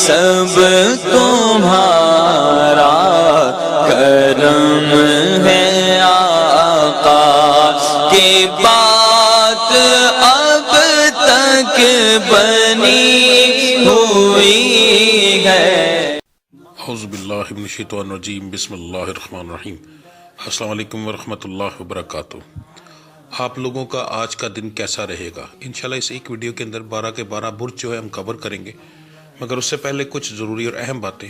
سب تمہارا کرم ہے آقا کی بات اب تک بنی ہوئی ہے۔ اعوذ باللہ من الشیطان الرجیم، بسم اللہ الرحمن الرحیم۔ السلام علیکم ورحمۃ اللہ وبرکاتہ۔ آپ لوگوں کا آج کا دن کیسا رہے گا؟ انشاءاللہ اس ایک ویڈیو کے اندر 12 کے 12 برج جو ہے ہم کور کریں گے، مگر اس سے پہلے کچھ ضروری اور اہم باتیں۔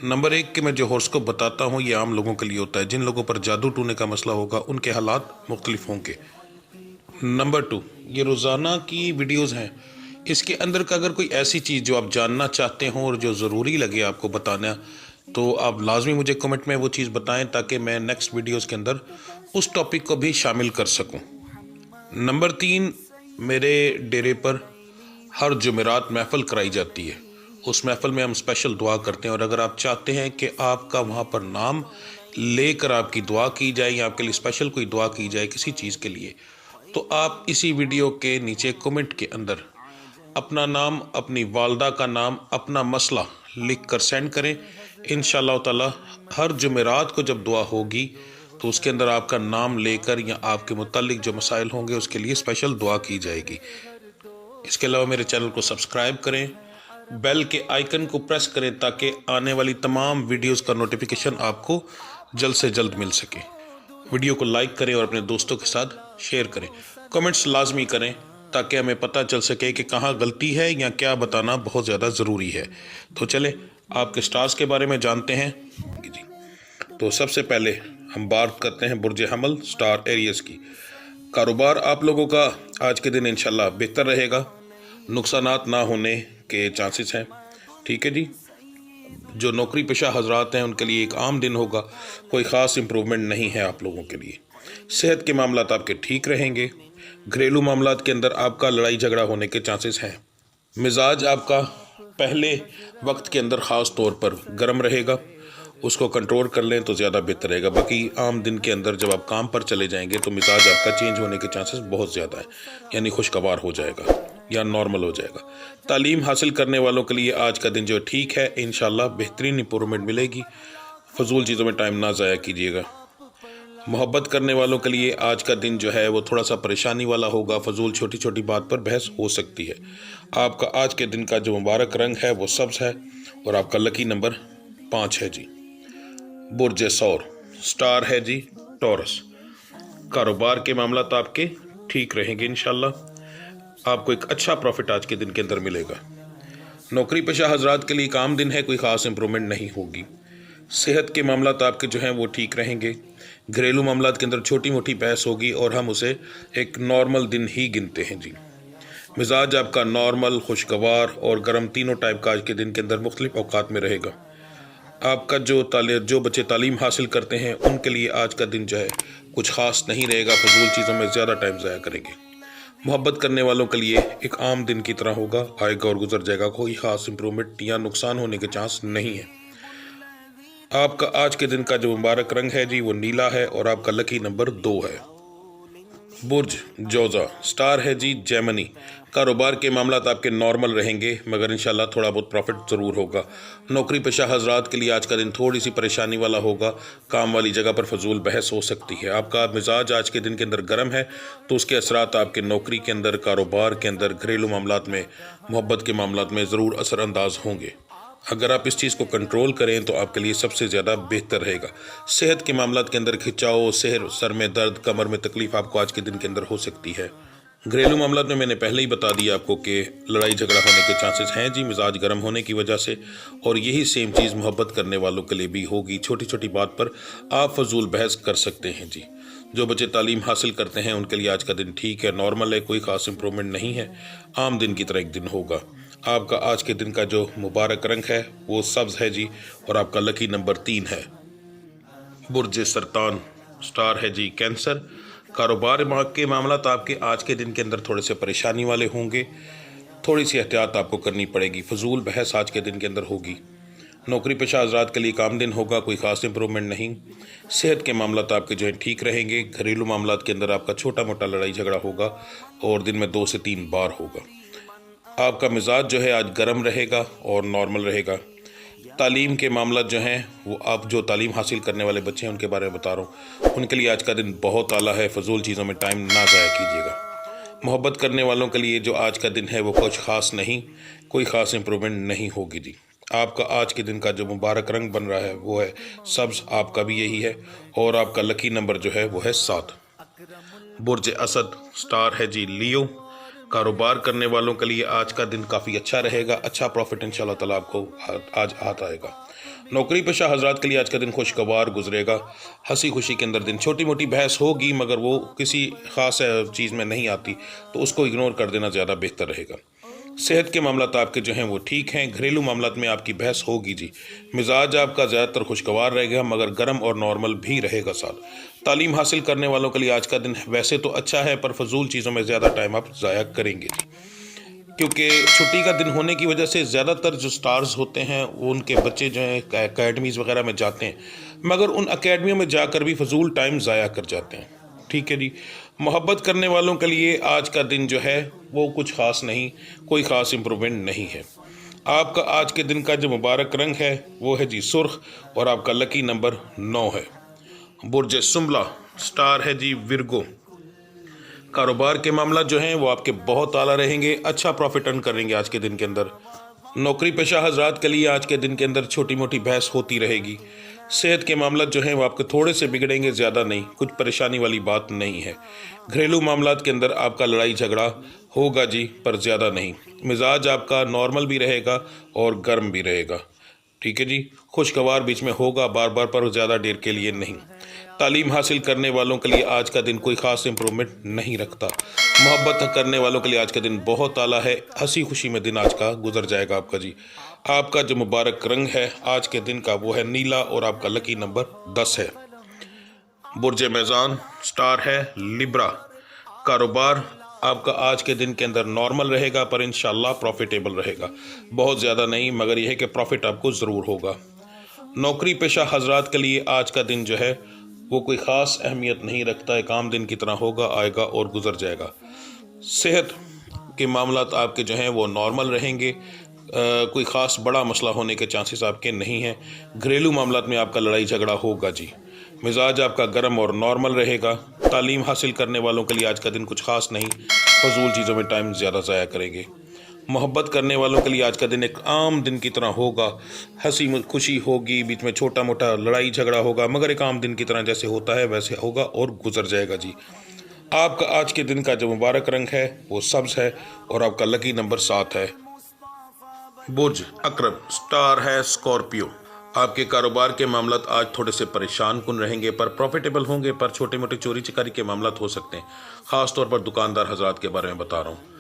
نمبر 1 کہ میں جو ہورسکوپ بتاتا ہوں یہ عام لوگوں کے لیے ہوتا ہے، جن لوگوں پر جادو ٹونے کا مسئلہ ہوگا ان کے حالات مختلف ہوں گے۔ نمبر 2 یہ روزانہ کی ویڈیوز ہیں، اس کے اندر کا اگر کوئی ایسی چیز جو آپ جاننا چاہتے ہوں اور جو ضروری لگے آپ کو بتانا، تو آپ لازمی مجھے کمنٹ میں وہ چیز بتائیں تاکہ میں نیکسٹ ویڈیوز کے اندر اس ٹاپک کو بھی شامل کر سکوں۔ نمبر 3 میرے ڈیرے پر ہر جمعرات محفل کرائی جاتی ہے، اس محفل میں ہم اسپیشل دعا کرتے ہیں، اور اگر آپ چاہتے ہیں کہ آپ کا وہاں پر نام لے کر آپ کی دعا کی جائے یا آپ کے لیے اسپیشل کوئی دعا کی جائے کسی چیز کے لیے، تو آپ اسی ویڈیو کے نیچے کمنٹ کے اندر اپنا نام، اپنی والدہ کا نام، اپنا مسئلہ لکھ کر سینڈ کریں۔ انشاءاللہ تعالی ہر جمعرات کو جب دعا ہوگی تو اس کے اندر آپ کا نام لے کر یا آپ کے متعلق جو مسائل ہوں گے اس کے لیے اسپیشل دعا کی جائے گی۔ اس کے علاوہ میرے چینل کو سبسکرائب کریں، بیل کے آئیکن کو پریس کریں تاکہ آنے والی تمام ویڈیوز کا نوٹیفیکیشن آپ کو جلد سے جلد مل سکے۔ ویڈیو کو لائک کریں اور اپنے دوستوں کے ساتھ شیئر کریں، کمنٹس لازمی کریں تاکہ ہمیں پتہ چل سکے کہ کہاں غلطی ہے یا کیا بتانا بہت زیادہ ضروری ہے۔ تو چلیں آپ کے سٹارز کے بارے میں جانتے ہیں۔ جی تو سب سے پہلے ہم بات کرتے ہیں برج حمل سٹار ایریز کی۔ کاروبار آپ لوگوں کا آج کے دن انشاءاللہ بہتر رہے گا، نقصانات نہ ہونے کے چانسز ہیں، ٹھیک ہے جی۔ جو نوکری پیشہ حضرات ہیں ان کے لیے ایک عام دن ہوگا، کوئی خاص امپرومنٹ نہیں ہے آپ لوگوں کے لیے۔ صحت کے معاملات آپ کے ٹھیک رہیں گے، گھریلو معاملات کے اندر آپ کا لڑائی جھگڑا ہونے کے چانسز ہیں۔ مزاج آپ کا پہلے وقت کے اندر خاص طور پر گرم رہے گا، اس کو کنٹرول کر لیں تو زیادہ بہتر رہے گا۔ باقی عام دن کے اندر جب آپ کام پر چلے جائیں گے تو مزاج آپ کا چینج ہونے کے چانسز بہت زیادہ ہے، یعنی خوشگوار ہو جائے گا یا نارمل ہو جائے گا۔ تعلیم حاصل کرنے والوں کے لیے آج کا دن جو ٹھیک ہے، انشاءاللہ بہترین امپرومنٹ ملے گی۔ فضول چیزوں میں ٹائم نہ ضائع کیجیے گا۔ محبت کرنے والوں کے لیے آج کا دن جو ہے وہ تھوڑا سا پریشانی والا ہوگا، فضول چھوٹی چھوٹی بات پر بحث ہو سکتی ہے۔ آپ کا آج کے دن کا جو مبارک رنگ ہے وہ سبز ہے اور آپ کا لکی نمبر 5 ہے جی۔ برج ثور سٹار ہے جی ٹورس۔ کاروبار کے معاملات آپ کے ٹھیک رہیں گے انشاءاللہ، آپ کو ایک اچھا پروفٹ آج کے دن کے اندر ملے گا۔ نوکری پیشہ حضرات کے لیے ایک عام دن ہے، کوئی خاص امپرومنٹ نہیں ہوگی۔ صحت کے معاملات آپ کے جو ہیں وہ ٹھیک رہیں گے۔ گھریلو معاملات کے اندر چھوٹی موٹی بحث ہوگی اور ہم اسے ایک نارمل دن ہی گنتے ہیں جی۔ مزاج آپ کا نارمل، خوشگوار اور گرم تینوں ٹائپ کا آج کے دن کے اندر مختلف اوقات میں رہے گا۔ آپ کا جو بچے تعلیم حاصل کرتے ہیں ان کے لیے آج کا دن جو ہے کچھ خاص نہیں رہے گا، فضول چیزوں میں زیادہ ٹائم ضائع کریں گے۔ محبت کرنے والوں کے لیے ایک عام دن کی طرح ہوگا، آئے گا اور گزر جائے گا، کوئی خاص امپرومنٹ یا نقصان ہونے کے چانس نہیں ہے۔ آپ کا آج کے دن کا جو مبارک رنگ ہے جی وہ نیلا ہے اور آپ کا لکی نمبر 2 ہے۔ برج جوزا سٹار ہے جی جیمنی۔ کاروبار کے معاملات آپ کے نارمل رہیں گے مگر انشاءاللہ تھوڑا بہت پروفٹ ضرور ہوگا۔ نوکری پیشہ حضرات کے لیے آج کا دن تھوڑی سی پریشانی والا ہوگا، کام والی جگہ پر فضول بحث ہو سکتی ہے۔ آپ کا مزاج آج کے دن کے اندر گرم ہے تو اس کے اثرات آپ کے نوکری کے اندر، کاروبار کے اندر، گھریلو معاملات میں، محبت کے معاملات میں ضرور اثر انداز ہوں گے۔ اگر آپ اس چیز کو کنٹرول کریں تو آپ کے لیے سب سے زیادہ بہتر رہے گا۔ صحت کے معاملات کے اندر کھنچاؤ، سر میں درد، کمر میں تکلیف آپ کو آج کے دن کے اندر ہو سکتی ہے۔ گھریلو معاملات میں نے پہلے ہی بتا دیا آپ کو کہ لڑائی جھگڑا ہونے کے چانسز ہیں جی، مزاج گرم ہونے کی وجہ سے، اور یہی سیم چیز محبت کرنے والوں کے لیے بھی ہوگی۔ چھوٹی چھوٹی بات پر آپ فضول بحث کر سکتے ہیں جی۔ جو بچے تعلیم حاصل کرتے ہیں ان کے لیے آج کا دن ٹھیک ہے، نارمل ہے، کوئی خاص امپرومنٹ نہیں ہے، عام دن کی طرح ایک دن ہوگا۔ آپ کا آج کے دن کا جو مبارک رنگ ہے وہ سبز ہے جی اور آپ کا لکی نمبر 3 ہے۔ برج سرطان سٹار ہے جی کینسر۔ کاروبار کے معاملات آپ کے آج کے دن کے اندر تھوڑے سے پریشانی والے ہوں گے، تھوڑی سی احتیاط آپ کو کرنی پڑے گی، فضول بحث آج کے دن کے اندر ہوگی۔ نوکری پیشہ حضرات کے لیے کام دن ہوگا، کوئی خاص امپرومنٹ نہیں۔ صحت کے معاملات آپ کے جو ہیں ٹھیک رہیں گے۔ گھریلو معاملات کے اندر آپ کا چھوٹا موٹا لڑائی جھگڑا ہوگا اور دن میں 2 سے 3 بار ہوگا۔ آپ کا مزاج جو ہے آج گرم رہے گا اور نارمل رہے گا۔ تعلیم کے معاملات جو ہیں وہ آپ جو تعلیم حاصل کرنے والے بچے ہیں ان کے بارے میں بتا رہا ہوں، ان کے لیے آج کا دن بہت اعلیٰ ہے۔ فضول چیزوں میں ٹائم نہ ضائع کیجیے گا۔ محبت کرنے والوں کے لیے جو آج کا دن ہے وہ کچھ خاص نہیں، کوئی خاص امپرومنٹ نہیں ہوگی جی۔ آپ کا آج کے دن کا جو مبارک رنگ بن رہا ہے وہ ہے سبز، آپ کا بھی یہی ہے، اور آپ کا لکی نمبر جو ہے وہ ہے 7۔ برج اسد، سٹار ہے جی لیو۔ کاروبار کرنے والوں کے لیے آج کا دن کافی اچھا رہے گا، اچھا پروفٹ انشاءاللہ تعالیٰ آپ کو آج ہاتھ آئے گا۔ نوکری پیشہ حضرات کے لیے آج کا دن خوشگوار گزرے گا، ہنسی خوشی کے اندر دن۔ چھوٹی موٹی بحث ہوگی مگر وہ کسی خاص چیز میں نہیں آتی تو اس کو اگنور کر دینا زیادہ بہتر رہے گا۔ صحت کے معاملات آپ کے جو ہیں وہ ٹھیک ہیں۔ گھریلو معاملات میں آپ کی بحث ہوگی جی۔ مزاج آپ کا زیادہ تر خوشگوار رہے گا مگر گرم اور نارمل بھی رہے گا ساتھ۔ تعلیم حاصل کرنے والوں کے لیے آج کا دن ویسے تو اچھا ہے پر فضول چیزوں میں زیادہ ٹائم آپ ضائع کریں گے جی، کیونکہ چھٹی کا دن ہونے کی وجہ سے زیادہ تر جو سٹارز ہوتے ہیں وہ ان کے بچے جو ہیں اکیڈمیز وغیرہ میں جاتے ہیں مگر ان اکیڈمیوں میں جا کر بھی فضول ٹائم ضائع کر جاتے ہیں۔ ٹھیک ہے جی۔ محبت کرنے والوں کے لیے آج کا دن جو ہے وہ کچھ خاص نہیں، کوئی خاص امپرومنٹ نہیں ہے۔ آپ کا آج کے دن کا جو مبارک رنگ ہے وہ ہے جی سرخ، اور آپ کا لکی نمبر 9 ہے۔ برج سنبلہ، سٹار ہے جی ورگو۔ کاروبار کے معاملات جو ہیں وہ آپ کے بہت اعلیٰ رہیں گے، اچھا پروفٹ ارن کریں گے آج کے دن کے اندر۔ نوکری پیشہ حضرات کے لیے آج کے دن کے اندر چھوٹی موٹی بحث ہوتی رہے گی۔ صحت کے معاملات جو ہیں وہ آپ کے تھوڑے سے بگڑیں گے، زیادہ نہیں، کچھ پریشانی والی بات نہیں ہے۔ گھریلو معاملات کے اندر آپ کا لڑائی جھگڑا ہوگا جی پر زیادہ نہیں۔ مزاج آپ کا نارمل بھی رہے گا اور گرم بھی رہے گا۔ ٹھیک ہے جی۔ خوشگوار بیچ میں ہوگا، بار بار پر زیادہ دیر کے لیے نہیں۔ تعلیم حاصل کرنے والوں کے لیے آج کا دن کوئی خاص امپرومنٹ نہیں رکھتا۔ محبت کرنے والوں کے لیے آج کا دن بہت اعلیٰ ہے، ہنسی خوشی میں دن آج کا گزر جائے گا آپ کا جی۔ آپ کا جو مبارک رنگ ہے آج کے دن کا وہ ہے نیلا، اور آپ کا لکی نمبر 10 ہے۔ برج میزان، سٹار ہے لیبرا۔ کاروبار آپ کا آج کے دن کے اندر نارمل رہے گا پر انشاءاللہ پروفیٹیبل رہے گا، بہت زیادہ نہیں مگر یہ ہے کہ پروفٹ آپ کو ضرور ہوگا۔ نوکری پیشہ حضرات کے لیے آج کا دن جو ہے وہ کوئی خاص اہمیت نہیں رکھتا، ایک عام دن کی طرح ہوگا، آئے گا اور گزر جائے گا۔ صحت کے معاملات آپ کے جو ہیں وہ نارمل رہیں گے، کوئی خاص بڑا مسئلہ ہونے کے چانسز آپ کے نہیں ہیں۔ گھریلو معاملات میں آپ کا لڑائی جھگڑا ہوگا جی۔ مزاج آپ کا گرم اور نارمل رہے گا۔ تعلیم حاصل کرنے والوں کے لیے آج کا دن کچھ خاص نہیں، فضول چیزوں میں ٹائم زیادہ ضائع کریں گے۔ محبت کرنے والوں کے لیے آج کا دن ایک عام دن کی طرح ہوگا، ہنسی خوشی ہوگی، بیچ میں چھوٹا موٹا لڑائی جھگڑا ہوگا مگر ایک عام دن کی طرح جیسے ہوتا ہے ویسے ہوگا اور گزر جائے گا جی۔ آپ کا آج کے دن کا جو مبارک رنگ ہے وہ سبز ہے، اور آپ کا لکی نمبر 7 ہے۔ برج عقرب، سٹار ہے اسکارپیو۔ آپ کے کاروبار کے معاملات آج تھوڑے سے پریشان کن رہیں گے پر پروفیٹیبل ہوں گے، پر چھوٹے موٹے چوری چکاری کے معاملات ہو سکتے ہیں، خاص طور پر دکاندار حضرات کے بارے میں بتا رہا ہوں۔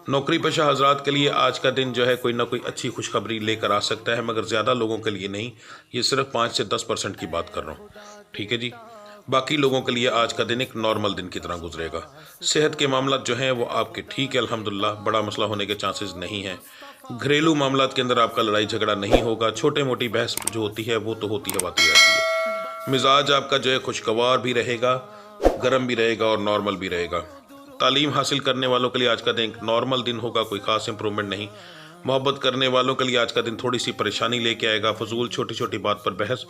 نوکری پیشہ حضرات کے لیے آج کا دن جو ہے کوئی نہ کوئی اچھی خوشخبری لے کر آ سکتا ہے مگر زیادہ لوگوں کے لیے نہیں، یہ صرف 5 سے 10% کی بات کر رہا ہوں۔ ٹھیک ہے جی۔ باقی لوگوں کے لیے آج کا دن ایک نارمل دن کی طرح گزرے گا۔ صحت کے معاملات جو ہیں وہ آپ کے ٹھیک ہے الحمدللہ، بڑا مسئلہ ہونے کے چانسز نہیں ہیں۔ گھریلو معاملات کے اندر آپ کا لڑائی جھگڑا نہیں ہوگا، چھوٹے موٹی بحث جو ہوتی ہے وہ تو ہوتی ہے، باتی رہتی ہے۔ مزاج آپ کا جو ہے خوشگوار بھی رہے گا، گرم بھی رہے گا اور نارمل بھی رہے گا۔ تعلیم حاصل کرنے والوں کے لیے آج کا دن ایک نارمل دن ہوگا، کوئی خاص امپرومنٹ نہیں۔ محبت کرنے والوں کے لیے آج کا دن تھوڑی سی پریشانی لے کے آئے گا، فضول چھوٹی چھوٹی بات پر بحث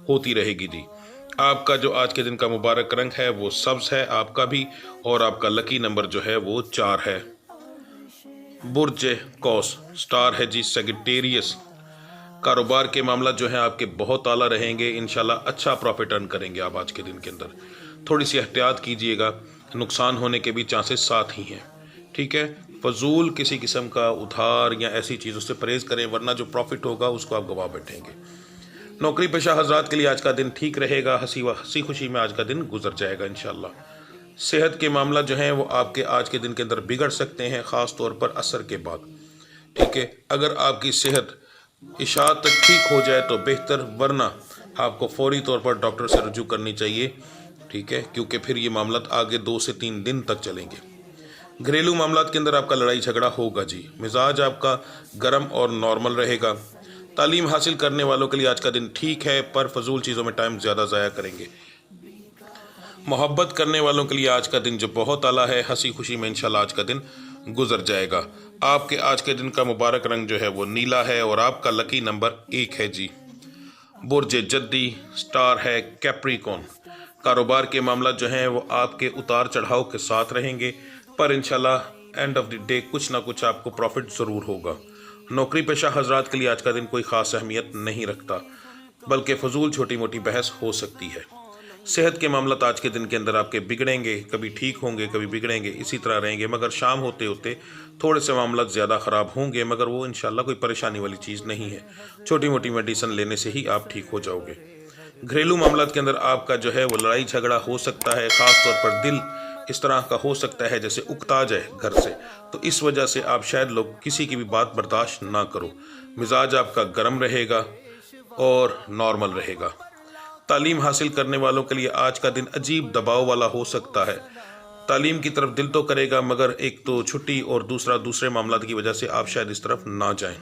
ہوتی رہے گی جی۔ آپ کا جو آج کے دن کا مبارک رنگ ہے وہ سبز ہے، آپ کا بھی، اور آپ کا لکی نمبر جو ہے وہ 4 ہے۔ برج قوس، سٹار ہے جی سیگیٹیریس۔ کاروبار کے معاملات جو ہیں آپ کے بہت اعلیٰ رہیں گے، انشاءاللہ اچھا پروفٹ ارن کریں گے آپ آج کے دن کے اندر۔ تھوڑی سی احتیاط کیجئے گا، نقصان ہونے کے بھی چانسز ساتھ ہی ہیں۔ ٹھیک ہے۔ فضول کسی قسم کا ادھار یا ایسی چیزوں سے پرہیز کریں ورنہ جو پروفٹ ہوگا اس کو آپ گوا بیٹھیں گے۔ نوکری پیشہ حضرات کے لیے آج کا دن ٹھیک رہے گا، ہنسی خوشی میں آج کا دن گزر جائے گا انشاءاللہ۔ صحت کے معاملات جو ہیں وہ آپ کے آج کے دن کے اندر بگڑ سکتے ہیں، خاص طور پر عصر کے بعد۔ ٹھیک ہے۔ اگر آپ کی صحت عشاء تک ٹھیک ہو جائے تو بہتر، ورنہ آپ کو فوری طور پر ڈاکٹر سے رجوع کرنی چاہیے۔ ٹھیک ہے، کیونکہ پھر یہ معاملات آگے 2 سے 3 دن تک چلیں گے۔ گھریلو معاملات کے اندر آپ کا لڑائی جھگڑا ہوگا جی۔ مزاج آپ کا گرم اور نارمل رہے گا۔ تعلیم حاصل کرنے والوں کے لیے آج کا دن ٹھیک ہے پر فضول چیزوں میں ٹائم زیادہ ضائع کریں گے۔ محبت کرنے والوں کے لیے آج کا دن جو بہت اعلیٰ ہے، ہنسی خوشی میں انشاءاللہ آج کا دن گزر جائے گا۔ آپ کے آج کے دن کا مبارک رنگ جو ہے وہ نیلا ہے اور آپ کا لکی نمبر 1 ہے جی۔ برج جدی، سٹار ہے کیپریکون۔ کاروبار کے معاملات جو ہیں وہ آپ کے اتار چڑھاؤ کے ساتھ رہیں گے، پر انشاءاللہ اینڈ آف دی ڈے کچھ نہ کچھ آپ کو پروفٹ ضرور ہوگا۔ نوکری پیشہ حضرات کے لیے آج کا دن کوئی خاص اہمیت نہیں رکھتا، بلکہ فضول چھوٹی موٹی بحث ہو سکتی ہے۔ صحت کے معاملات آج کے دن کے اندر آپ کے بگڑیں گے، کبھی ٹھیک ہوں گے کبھی بگڑیں گے، اسی طرح رہیں گے، مگر شام ہوتے ہوتے تھوڑے سے معاملات زیادہ خراب ہوں گے، مگر وہ انشاءاللہ کوئی پریشانی والی چیز نہیں ہے، چھوٹی موٹی میڈیسن لینے سے ہی آپ ٹھیک ہو جاؤ گے۔ گھریلو معاملات کے اندر آپ کا جو ہے وہ لڑائی جھگڑا ہو سکتا ہے، خاص طور پر دل اس طرح کا ہو سکتا ہے جیسے اکتا جائے گھر سے، تو اس وجہ سے آپ شاید لوگ کسی کی بھی بات برداشت نہ کرو۔ مزاج آپ کا گرم رہے گا اور نارمل رہے گا۔ تعلیم حاصل کرنے والوں کے لیے آج کا دن عجیب دباؤ والا ہو سکتا ہے۔ تعلیم کی طرف دل تو کرے گا، مگر ایک تو چھٹی اور دوسرے معاملات کی وجہ سے آپ شاید اس طرف نہ جائیں۔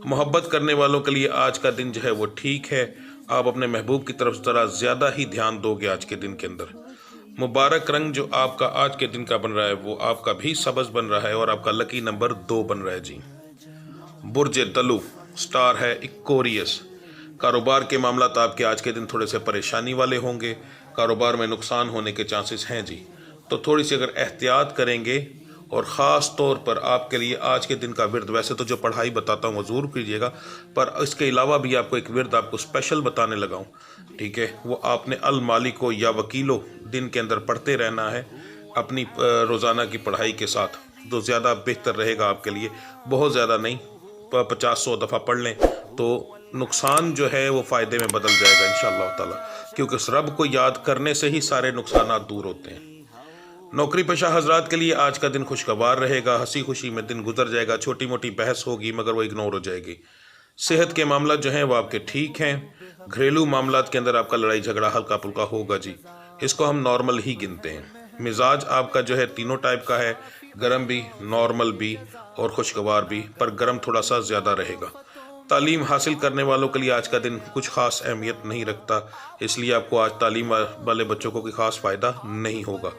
محبت کرنے والوں کے لیے آج کا دن جو ہے وہ ٹھیک ہے، آپ اپنے محبوب کی طرف ذرا زیادہ ہی دھیان دو گے آج کے دن کے اندر۔ مبارک رنگ جو آپ کا آج کے دن کا بن رہا ہے وہ آپ کا بھی سبز بن رہا ہے اور آپ کا لکی نمبر 2 بن رہا ہے جی۔ برج دلو، سٹار ہے ایکوریس۔ کاروبار کے معاملات آپ کے آج کے دن تھوڑے سے پریشانی والے ہوں گے، کاروبار میں نقصان ہونے کے چانسز ہیں جی، تو تھوڑی سی اگر احتیاط کریں گے، اور خاص طور پر آپ کے لیے آج کے دن کا ورد، ویسے تو جو پڑھائی بتاتا ہوں وہ ضرور کیجیے گا، پر اس کے علاوہ بھی آپ کو ایک ورد آپ کو اسپیشل بتانے لگا ہوں، ٹھیک ہے، وہ آپ نے المالکو یا وکیلو دن کے اندر پڑھتے رہنا ہے اپنی روزانہ کی پڑھائی کے ساتھ، تو زیادہ بہتر رہے گا آپ کے لیے، بہت زیادہ نہیں، 50-100 دفعہ پڑھ لیں تو نقصان جو ہے وہ فائدے میں بدل جائے گا انشاءاللہ تعالی، کیونکہ اس رب کو یاد کرنے سے ہی سارے نقصانات دور ہوتے ہیں۔ نوکری پیشہ حضرات کے لیے آج کا دن خوشگوار رہے گا، ہنسی خوشی میں دن گزر جائے گا، چھوٹی موٹی بحث ہوگی مگر وہ اگنور ہو جائے گی۔ صحت کے معاملات جو ہیں وہ آپ کے ٹھیک ہیں۔ گھریلو معاملات کے اندر آپ کا لڑائی جھگڑا ہلکا پھلکا ہوگا جی، اس کو ہم نارمل ہی گنتے ہیں۔ مزاج آپ کا جو ہے تینوں ٹائپ کا ہے، گرم بھی، نارمل بھی اور خوشگوار بھی، پر گرم تھوڑا سا زیادہ رہے گا۔ تعلیم حاصل کرنے والوں کے لیے آج کا دن کچھ خاص اہمیت نہیں رکھتا، اس لیے آپ کو آج تعلیم والے بچوں کو کوئی خاص فائدہ نہیں ہوگا۔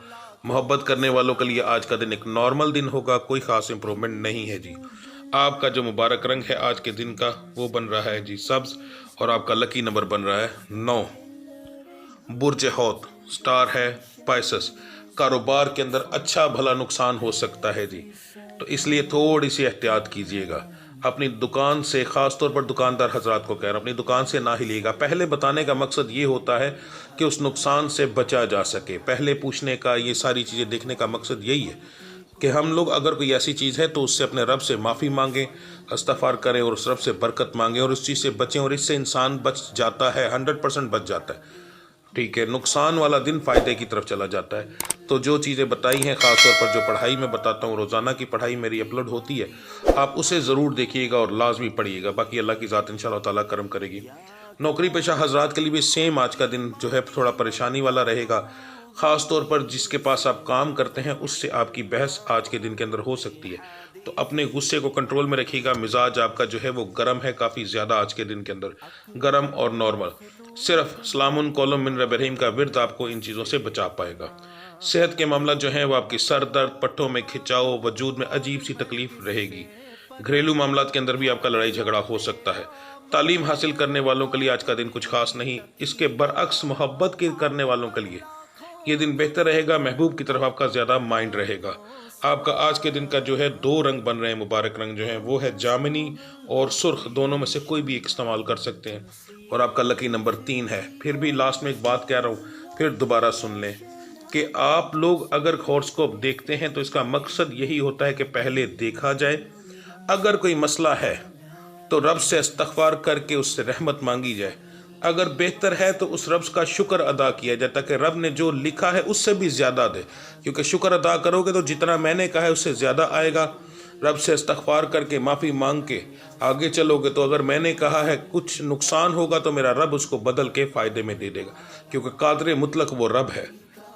محبت کرنے والوں کے لیے آج کا دن ایک نارمل دن ہوگا، کوئی خاص امپرومنٹ نہیں ہے جی۔ آپ کا جو مبارک رنگ ہے آج کے دن کا وہ بن رہا ہے جی سبز، اور آپ کا لکی نمبر بن رہا ہے 9۔ برج حوت، سٹار ہے پائسس۔ کاروبار کے اندر اچھا بھلا نقصان ہو سکتا ہے جی، تو اس لیے تھوڑی سی احتیاط کیجیے گا۔ اپنی دکان سے، خاص طور پر دکاندار حضرات کو کہہ رہا ہوں، اپنی دکان سے نہ ہلیے گا۔ پہلے بتانے کا مقصد یہ ہوتا ہے کہ اس نقصان سے بچا جا سکے، پہلے پوچھنے کا، یہ ساری چیزیں دیکھنے کا مقصد یہی ہے کہ ہم لوگ اگر کوئی ایسی چیز ہے تو اس سے اپنے رب سے معافی مانگیں، استغفار کریں اور اس رب سے برکت مانگیں اور اس چیز سے بچیں، اور اس سے انسان بچ جاتا ہے، 100% بچ جاتا ہے، ٹھیک ہے۔ نقصان والا دن فائدے کی طرف چلا جاتا ہے۔ تو جو چیزیں بتائی ہیں، خاص طور پر جو پڑھائی میں بتاتا ہوں، روزانہ کی پڑھائی میری اپلوڈ ہوتی ہے، آپ اسے ضرور دیکھیے گا اور لازمی پڑھیے گا، باقی اللہ کی ذات انشاءاللہ تعالیٰ کرم کرے گی۔ نوکری پیشہ حضرات کے لیے بھی سیم آج کا دن جو ہے تھوڑا پریشانی والا رہے گا، خاص طور پر جس کے پاس آپ کام کرتے ہیں اس سے آپ کی بحث آج کے دن کے اندر ہو سکتی ہے، تو اپنے غصے کو کنٹرول میں رکھیے گا۔ مزاج آپ کا جو ہے وہ گرم ہے، کافی زیادہ آج کے دن کے اندر گرم اور نارمل، صرف سلام قولم من رب رحیم کا ورد آپ کو ان چیزوں سے بچا پائے گا۔ صحت کے معاملات جو ہیں وہ آپ کی سر درد، پٹھوں میں کھچاؤ، وجود میں عجیب سی تکلیف رہے گی۔ گھریلو معاملات کے اندر بھی آپ کا لڑائی جھگڑا ہو سکتا ہے۔ تعلیم حاصل کرنے والوں کے لیے آج کا دن کچھ خاص نہیں، اس کے برعکس محبت کے کرنے والوں کے لیے یہ دن بہتر رہے گا، محبوب کی طرف آپ کا زیادہ مائنڈ رہے گا۔ آپ کا آج کے دن کا جو ہے 2 رنگ بن رہے ہیں، مبارک رنگ جو ہے وہ ہے جامنی اور سرخ، دونوں میں سے کوئی بھی ایک استعمال کر سکتے ہیں، اور آپ کا لکی نمبر 3 ہے۔ پھر بھی لاسٹ میں ایک بات کہہ رہا ہوں، پھر دوبارہ سن لیں کہ آپ لوگ اگر ہوراسکوپ دیکھتے ہیں تو اس کا مقصد یہی ہوتا ہے کہ پہلے دیکھا جائے، اگر کوئی مسئلہ ہے تو رب سے استغفار کر کے اس سے رحمت مانگی جائے، اگر بہتر ہے تو اس رب کا شکر ادا کیا جائے تاکہ رب نے جو لکھا ہے اس سے بھی زیادہ دے، کیونکہ شکر ادا کرو گے تو جتنا میں نے کہا ہے اس سے زیادہ آئے گا۔ رب سے استغفار کر کے معافی مانگ کے آگے چلو گے تو اگر میں نے کہا ہے کچھ نقصان ہوگا تو میرا رب اس کو بدل کے فائدے میں دے دے گا، کیونکہ قادر مطلق وہ رب ہے،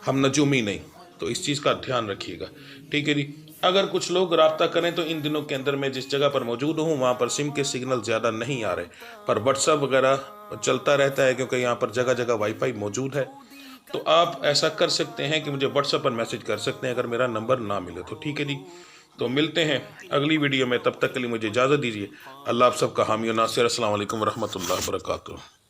ہم نجومی نہیں، تو اس چیز کا دھیان رکھیے گا، ٹھیک ہے جی۔ اگر کچھ لوگ رابطہ کریں تو ان دنوں کے اندر میں جس جگہ پر موجود ہوں وہاں پر سم کے سگنل زیادہ نہیں آ رہے، پر واٹس ایپ وغیرہ چلتا رہتا ہے کیونکہ یہاں پر جگہ جگہ وائی فائی موجود ہے، تو آپ ایسا کر سکتے ہیں کہ مجھے واٹس ایپ پر میسج کر سکتے ہیں اگر میرا نمبر نہ ملے تو، ٹھیک ہے جی۔ تو ملتے ہیں اگلی ویڈیو میں، تب تک کے لیے مجھے اجازت دیجیے۔ اللہ آپ سب کا حامی و ناصر۔ السلام علیکم ورحمۃ اللہ وبرکاتہ۔